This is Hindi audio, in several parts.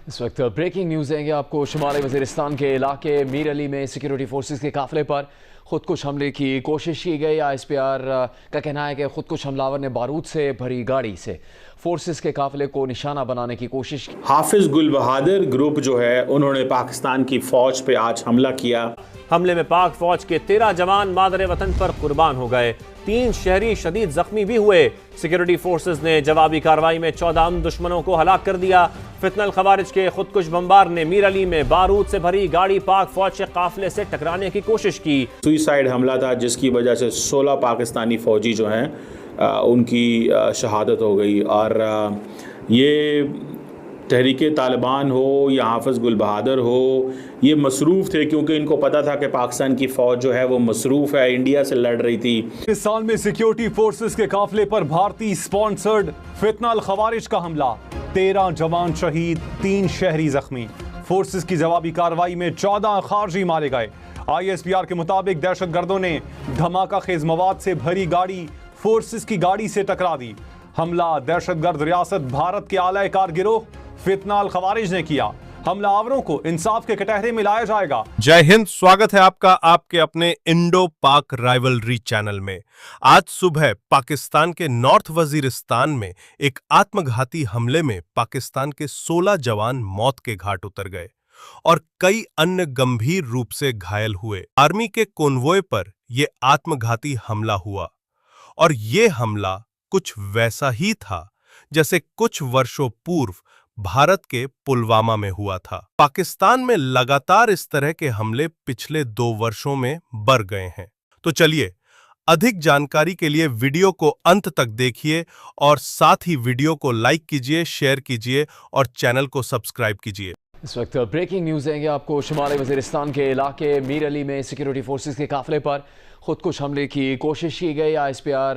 इस वक्त ब्रेकिंग न्यूज़ देंगे आपको। शुमाली वज़ीरिस्तान के इलाके मीर अली में सिक्योरिटी फोर्सेस के काफिले पर खुदकुश हमले की कोशिश की गई। ISPR का कहना है कि खुदकुश हमलावर ने बारूद से भरी गाड़ी से फोर्सेस के काफिले को निशाना बनाने की कोशिश की। हाफिज गुल बहादुर ग्रुप जो है उन्होंने पाकिस्तान की फौज पे आज हमला किया। हमले में पाक फौज के 13 जवान मादरे वतन पर कुर्बान हो गए। 3 शहरी शदीद जख्मी भी हुए। सिक्योरिटी फोर्सेस ने जवाबी कार्रवाई में 14 दुश्मनों को हलाक कर दिया। फितनल खवारिज के खुदकुश बमबार ने मीर अली में बारूद से भरी गाड़ी पाक फौज के काफिले से टकराने की कोशिश की। सुइसाइड हमला था जिसकी वजह से 16 पाकिस्तानी फौजी जो हैं उनकी शहादत हो गई। और ये तहरीक तालिबान हो या हाफिज गुल बहादुर हो, ये मसरूफ़ थे क्योंकि इनको पता था कि पाकिस्तान की फ़ौज जो है वो मसरूफ़ है, इंडिया से लड़ रही थी। इस साल में सिक्योरिटी फोर्सेस के काफिले पर भारतीय स्पॉन्सर्ड फितनल खवारिज का हमला, 13 जवान शहीद, 3 शहरी जख्मी। फोर्सेस की जवाबी कार्रवाई में 14 खारजी मारे गए। ISPR के मुताबिक दहशतगर्दों ने धमाका खेज मवाद से भरी गाड़ी फोर्सेस की गाड़ी से टकरा दी। हमला दहशतगर्द रियासत भारत के आला कार गिरोह फितनल खवारिज ने किया। हमलावरों को इंसाफ के कटहरे में लाया जाएगा। जय हिंद, स्वागत है आपका आपके अपने इंडो पाक राइवलरी चैनल में। आज सुबह पाकिस्तान के नॉर्थ वजीरिस्तान में एक आत्मघाती हमले में पाकिस्तान के 16 जवान मौत के घाट उतर गए और कई अन्य गंभीर रूप से घायल हुए। आर्मी के कॉन्वॉय पर यह आत्मघाती हमला हुआ और ये हमला कुछ वैसा ही था जैसे कुछ वर्षों पूर्व भारत के पुलवामा में हुआ था। पाकिस्तान में लगातार इस तरह के हमले पिछले 2 वर्षों में बढ़ गए हैं। तो चलिए अधिक जानकारी के लिए वीडियो को अंत तक देखिए और साथ ही वीडियो को लाइक कीजिए, शेयर कीजिए और चैनल को सब्सक्राइब कीजिए। इस वक्त ब्रेकिंग न्यूज़ देंगे आपको। शुमाली वज़ीरिस्तान के इलाके मीर अली में सिक्योरिटी फोर्सेस के काफिले पर खुदकुश हमले की कोशिश की गई। ISPR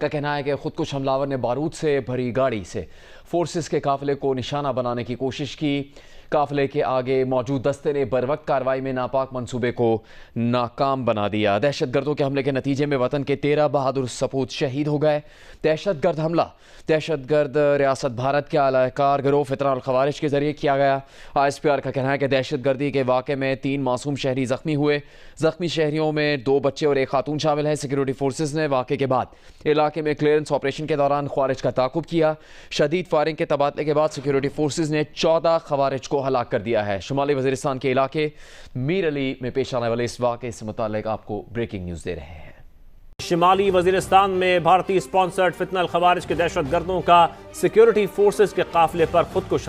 का कहना है कि खुदकुश हमलावर ने बारूद से भरी गाड़ी से फोर्सेस के काफिले को निशाना बनाने की कोशिश की। काफिले के आगे मौजूद दस्ते ने बरवक्त कार्रवाई में नापाक मंसूबे को नाकाम बना दिया। दहशतगर्दों के हमले के नतीजे में वतन के 13 बहादुर सपूत शहीद हो गए। दहशतगर्द हमला दहशतगर्द रियासत भारत के आला कार गिरोह फितनल खवारिज के जरिए किया गया। ISPR का कहना है कि दहशतगर्दी के वाक़े में 3 मासूम शहरी जख्मी हुए। जख्मी शहरियों में 2 बच्चे और 1 खातून शामिल हैं। सिक्योरिटी फोर्सेस ने वाक़े के बाद इलाके में क्लियरेंस ऑपरेशन के दौरान खवारिज का ताक़ुब किया। शदीद फायरिंग के तबादले के बाद सिक्योरिटी फोर्सेस ने 14 खवारिज को हलाक कर दिया है। शुमाली वज़ीरिस्तान के इलाके मीर अली में पेश आने वाले इस वाक़े से मुताल्लिक़ आपको ब्रेकिंग न्यूज़ दे रहे हैं। शिमाली वजीरिस्तान में भारतीय स्पॉन्सर्ड फितनल खवारिज के दहशतगर्दों का सिक्योरिटी फोर्सेस के काफिले पर खुदकुश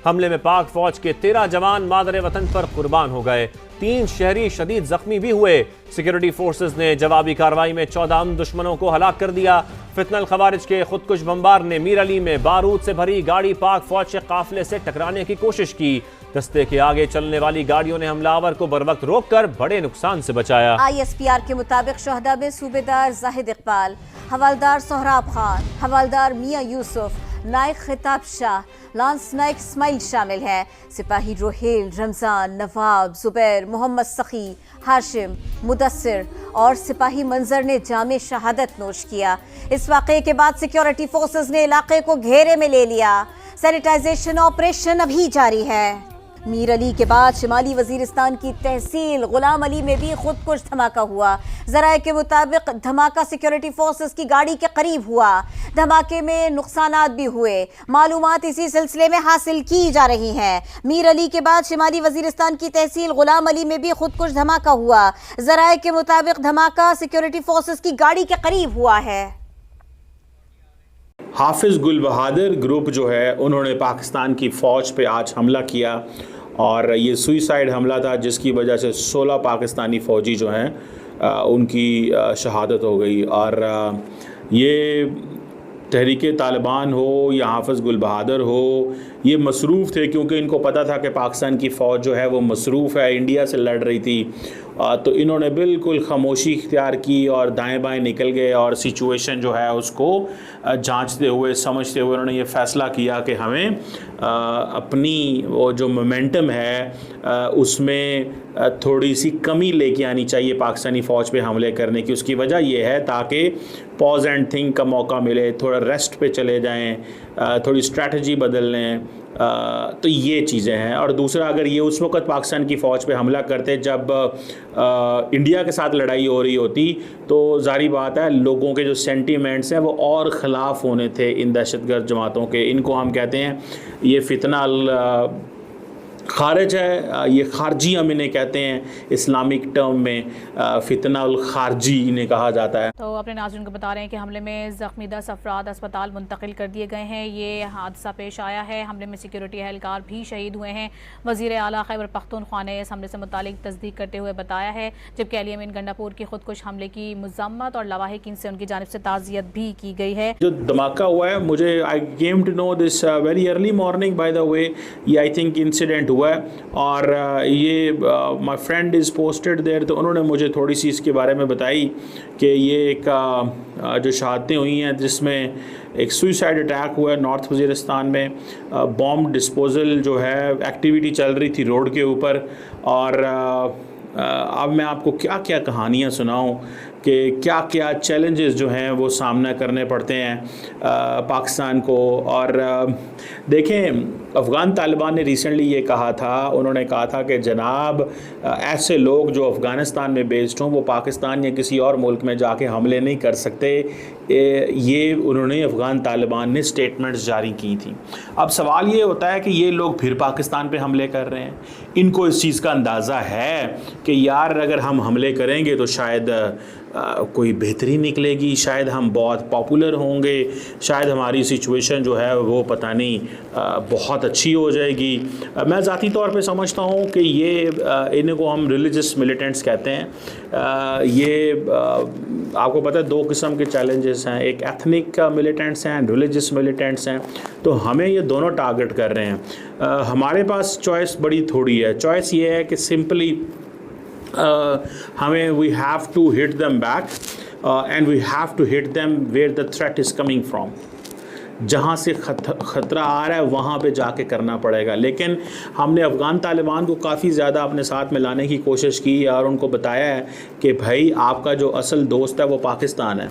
हमले में पाक फौज के 13 जवान मादरे वतन पर कुर्बान हो गए। 3 शहरी शदीद जख्मी भी हुए। सिक्योरिटी फोर्सेस ने जवाबी कार्रवाई में 14 दुश्मनों को हलाक कर दिया। फितनल खवारिज के खुदकुश बमबार ने मीर अली में बारूद से भरी गाड़ी पाक फौज के काफिले से टकराने की कोशिश की। दस्ते के आगे चलने वाली गाड़ियों ने हमलावर को बरवक्त रोककर बड़े नुकसान से बचाया। ISPR के मुताबिक शहदा में सूबेदार जाहिद इकबाल, हवालदार सोहराब खान, हवालदार मियां यूसुफ, नायक खिताब शाह, लांस नायक इस्माइल शामिल हैं। सिपाही रोहेल, रमजान, नवाब, जुबैर, मोहम्मद सखी, हाशिम, मुदस्सिर और सिपाही मंजर ने जामे शहादत नोश किया। इस वाक़े के बाद सिक्योरिटी फोर्सेस ने इलाके को घेरे में ले लिया। सैनिटाइजेशन ऑपरेशन अभी जारी है। मीर अली के बाद शिमाली वजीरिस्तान की तहसील गुलाम अली में भी खुदकुश धमाका हुआ। जराये के मुताबिक धमाका सिक्योरिटी फोर्सेस की गाड़ी के करीब हुआ। धमाके में नुकसानात भी हुए। मालूमात इसी सिलसिले में हासिल की जा रही हैं। मीर अली के बाद शिमाली वजीरिस्तान की तहसील गुलाम अली में भी खुदकुश धमाका हुआ। जराये के मुताबिक धमाका सिक्योरिटी फोर्सेस की गाड़ी के करीब हुआ है। हाफिज गुल बहादुर ग्रुप जो है उन्होंने पाकिस्तान की फ़ौज पे आज हमला किया और ये सुइसाइड हमला था जिसकी वजह से 16 पाकिस्तानी फ़ौजी जो हैं उनकी शहादत हो गई। और ये तहरीक तालिबान हो या हाफिज गुल बहादुर हो, ये मसरूफ़ थे क्योंकि इनको पता था कि पाकिस्तान की फ़ौज जो है वो मसरूफ़ है, इंडिया से लड़ रही थी। तो इन्होंने बिल्कुल खामोशी इख्तियार की और दाएं बाएं निकल गए और सिचुएशन जो है उसको जांचते हुए समझते हुए उन्होंने ये फ़ैसला किया कि हमें अपनी वो जो मोमेंटम है उसमें थोड़ी सी कमी लेके आनी चाहिए पाकिस्तानी फ़ौज पे हमले करने की। उसकी वजह ये है ताकि पॉज एंड थिंक का मौका मिले, थोड़ा रेस्ट पे चले जाएं, थोड़ी स्ट्रैटेजी बदल लें, तो ये चीज़ें हैं। और दूसरा, अगर ये उस वक्त पाकिस्तान की फ़ौज पे हमला करते जब इंडिया के साथ लड़ाई हो रही होती, तो जारी बात है लोगों के जो सेंटीमेंट्स हैं वो और ख़िलाफ़ होने थे इन दहशतगर्द जमातों के। इनको हम कहते हैं ये फितना खारिज है, ये खारजी हम इन्हें कहते हैं, इस्लामिक टर्म में फितना उल खारजी इन्हें कहा जाता है। तो अपने नाज़रीन को बता रहे हैं कि हमले में ज़ख्मी 10 अफराद अस्पताल मुंतकिल कर दिए गए हैं। ये हादसा पेश आया है, हमले में सिक्योरिटी एहलकार भी शहीद हुए हैं। वज़ीर आला खैबर पख्तूनख्वा ने इस हमले से मुतालिक तस्दीक करते हुए बताया है, जबकि अली अमीन गंडापुर की खुदकुश हमले की मज़म्मत और लवाहिकीन से उनकी जानिब से ताज़ियत भी की गई है। जो धमाका हुआ है, मुझे I came to know this very early morning by the way, ये आई थिंक इंसिडेंट हुआ है और ये my friend is posted there, तो उन्होंने मुझे थोड़ी सी इसके बारे में बताई कि ये एक जो शहादतें हुई हैं जिसमें एक सुइसाइड अटैक हुआ है नॉर्थ वज़ीरिस्तान में, बॉम्ब डिस्पोजल जो है एक्टिविटी चल रही थी रोड के ऊपर। और अब मैं आपको क्या क्या कहानियाँ सुनाऊँ कि क्या क्या चैलेंजेस जो हैं वो सामना करने पड़ते हैं पाकिस्तान को। और देखें, अफ़गान तालिबान ने रिसेंटली ये कहा था, उन्होंने कहा था कि जनाब ऐसे लोग जो अफ़गानिस्तान में बेस्ड हों वो पाकिस्तान या किसी और मुल्क में जाके हमले नहीं कर सकते। ये उन्होंने अफ़गान तालिबान ने स्टेटमेंट्स जारी की थी। अब सवाल ये होता है कि ये लोग फिर पाकिस्तान पे हमले कर रहे हैं, इनको इस चीज़ का अंदाज़ा है कि यार अगर हम हमले करेंगे तो शायद कोई बेहतरी निकलेगी, शायद हम बहुत पॉपुलर होंगे, शायद हमारी सिचुएशन जो है वो पता नहीं बहुत अच्छी हो जाएगी। मैं ज़ाती तौर पे समझता हूँ कि ये इनको हम रिलीजियस मिलिटेंट्स कहते हैं। ये आपको पता है दो किस्म के चैलेंजेस हैं, एक एथनिक मिलिटेंट्स हैं, रिलीजियस मिलिटेंट्स हैं, तो हमें ये दोनों टारगेट कर रहे हैं। हमारे पास चॉइस बड़ी थोड़ी है। चॉइस ये है कि सिंपली हमें we have to hit them back and we have to hit them where the threat is coming from. जहाँ से ख़तरा आ रहा है वहाँ पे जाके करना पड़ेगा। लेकिन हमने अफ़गान तालिबान को काफ़ी ज़्यादा अपने साथ में लाने की कोशिश की और उनको बताया है कि भाई आपका जो असल दोस्त है वो पाकिस्तान है,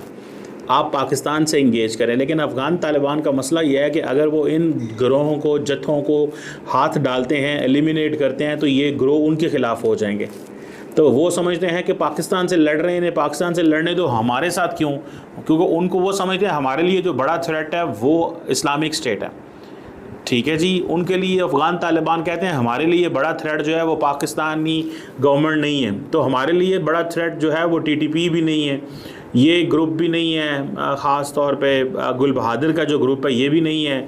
आप पाकिस्तान से इंगेज करें। लेकिन अफ़गान तालिबान का मसला यह है कि अगर वो इन गिरोहों को, जत्थों को हाथ डालते हैं, एलिमिनेट करते हैं, तो ये गिरोह उनके ख़िलाफ़ हो जाएंगे। तो वो समझते हैं कि पाकिस्तान से लड़ रहे हैं, पाकिस्तान से लड़ने दो, हमारे साथ क्यों? क्योंकि उनको वो समझते हैं हमारे लिए जो बड़ा थ्रेट है वो इस्लामिक स्टेट है। ठीक है जी, उनके लिए अफ़गान तालिबान कहते हैं हमारे लिए बड़ा थ्रेट जो है वो पाकिस्तानी गवर्नमेंट नहीं है, तो हमारे लिए बड़ा थ्रेट जो है वो टीटीपी भी नहीं है, ये ग्रुप भी नहीं है, ख़ास तौर पे गुल बहादुर का जो ग्रुप है ये भी नहीं है।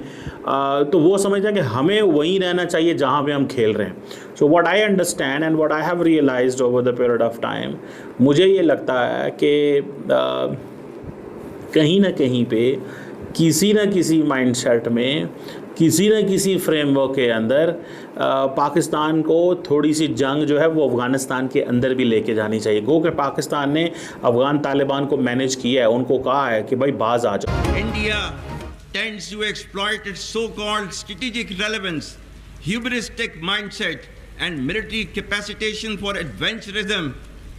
तो वो समझते हैं कि हमें वहीं रहना चाहिए जहाँ पे हम खेल रहे हैं। So what I understand and what I have realised over the period of time, मुझे ये लगता है कि कहीं ना कहीं पे किसी न किसी माइंडसेट में, किसी न किसी फ्रेमवर्क के अंदर पाकिस्तान को थोड़ी सी जंग जो है वो अफ़गानिस्तान के अंदर भी लेके जानी चाहिए। गो कि पाकिस्तान ने अफ़गान तालिबान को मैनेज किया है, उनको कहा है कि भाई बाज आ जाओ। India tends to exploit its so-called strategic relevance, hubristic mindset and military capacitation for adventurism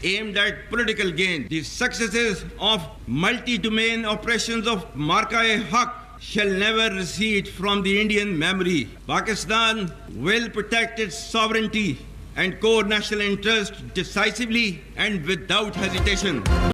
aimed at political gain. The successes of multi-domain operations of Marka-e-Haq shall never recede from the Indian memory. Pakistan will protect its sovereignty and core national interest decisively and without hesitation.